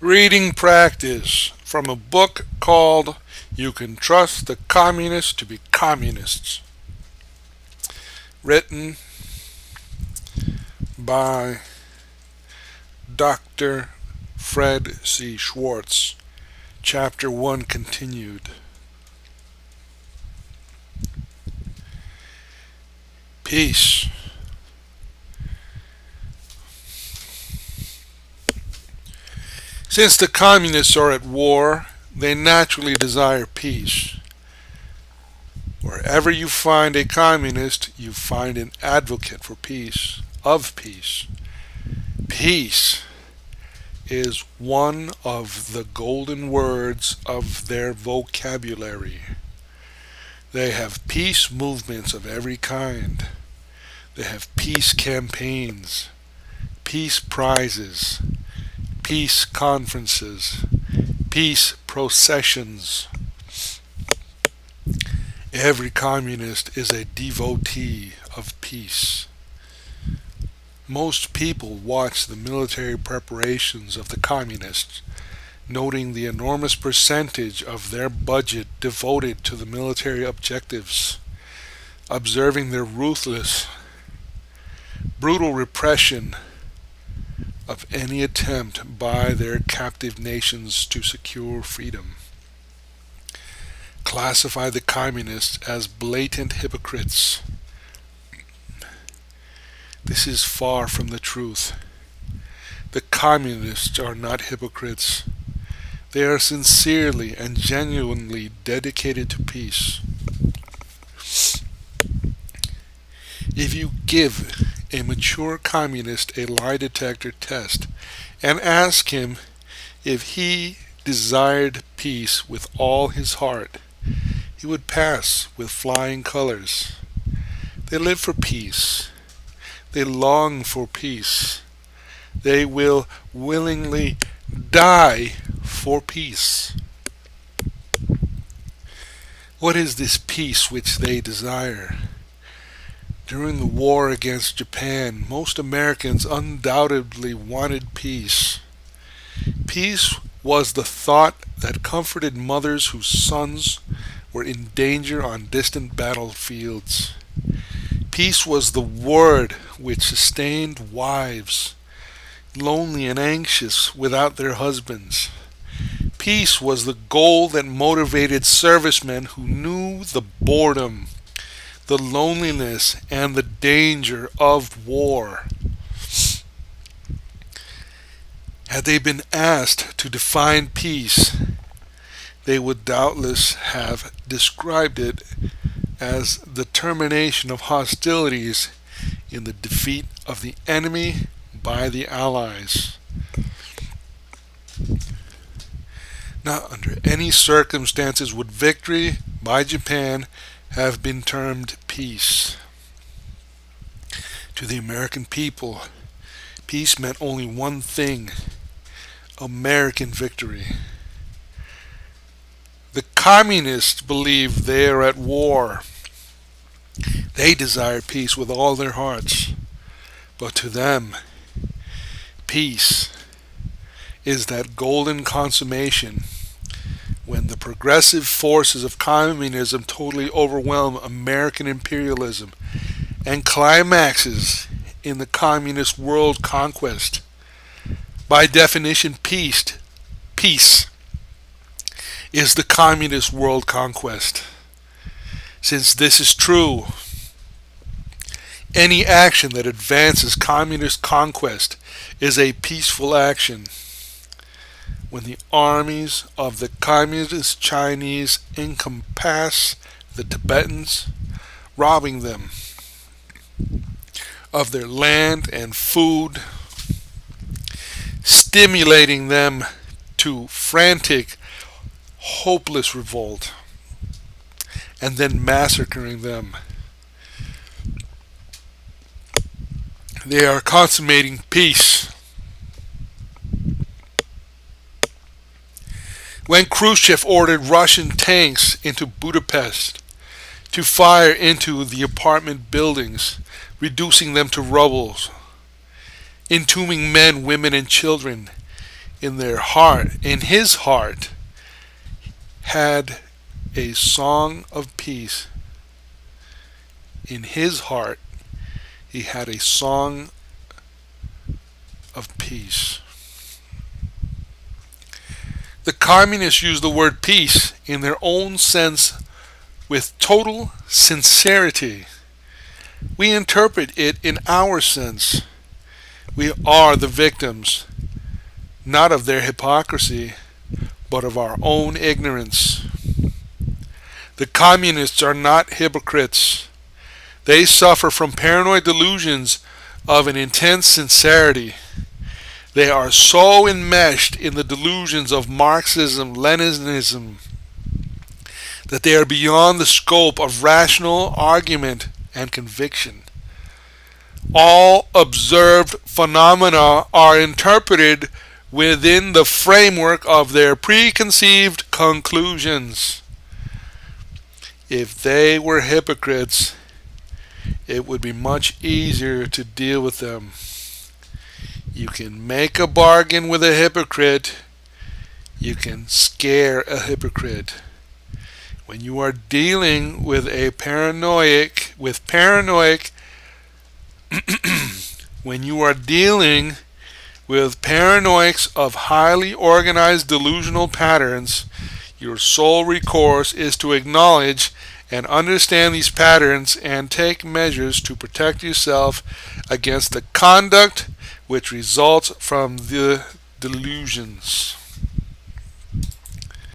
Reading practice from a book called You Can Trust the Communists to Be Communists, written by Dr. Fred C. Schwarz. Chapter 1 continued. Peace. Since the communists are at war, they naturally desire peace. Wherever you find a communist, you find an advocate for peace, of peace. Peace is one of the golden words of their vocabulary. They have peace movements of every kind. They have peace campaigns, peace prizes, peace conferences, peace processions. Every communist is a devotee of peace. Most people watch the military preparations of the communists, noting the enormous percentage of their budget devoted to the military objectives, observing their ruthless, brutal repression of any attempt by their captive nations to secure freedom. Classify the communists as blatant hypocrites. This is far from the truth. The communists are not hypocrites. They are sincerely and genuinely dedicated to peace. If you give a mature communist a lie detector test and ask him if he desired peace with all his heart, he would pass with flying colors. They live for peace. They long for peace. They will willingly die for peace. What is this peace which they desire? During the war against Japan, most Americans undoubtedly wanted peace. Peace was the thought that comforted mothers whose sons were in danger on distant battlefields. Peace was the word which sustained wives, lonely and anxious without their husbands. Peace was the goal that motivated servicemen who knew the boredom, the loneliness, and the danger of war. Had they been asked to define peace, they would doubtless have described it as the termination of hostilities in the defeat of the enemy by the Allies. Not under any circumstances would victory by Japan have been termed peace. To the American people, peace meant only one thing: American victory. The communists believe they are at war. They desire peace with all their hearts. But to them, peace is that golden consummation when the progressive forces of communism totally overwhelm American imperialism and climaxes in the communist world conquest. By definition, peace is the communist world conquest. Since this is true, any action that advances communist conquest is a peaceful action. When the armies of the communist Chinese encompass the Tibetans, robbing them of their land and food, stimulating them to frantic, hopeless revolt, and then massacring them, they are consummating peace. When Khrushchev ordered Russian tanks into Budapest to fire into the apartment buildings, reducing them to rubble, entombing men, women, and children, in his heart, had a song of peace. In his heart, he had a song of peace. The communists use the word peace in their own sense with total sincerity. We interpret it in our sense. We are the victims, not of their hypocrisy, but of our own ignorance. The communists are not hypocrites. They suffer from paranoid delusions of an intense sincerity. They are so enmeshed in the delusions of Marxism, Leninism, that they are beyond the scope of rational argument and conviction. All observed phenomena are interpreted within the framework of their preconceived conclusions. If they were hypocrites, it would be much easier to deal with them. You can make a bargain with a hypocrite. You can scare a hypocrite. When you are dealing with when you are dealing with paranoics of highly organized delusional patterns, your sole recourse is to acknowledge and understand these patterns and take measures to protect yourself against the conduct which results from the delusions.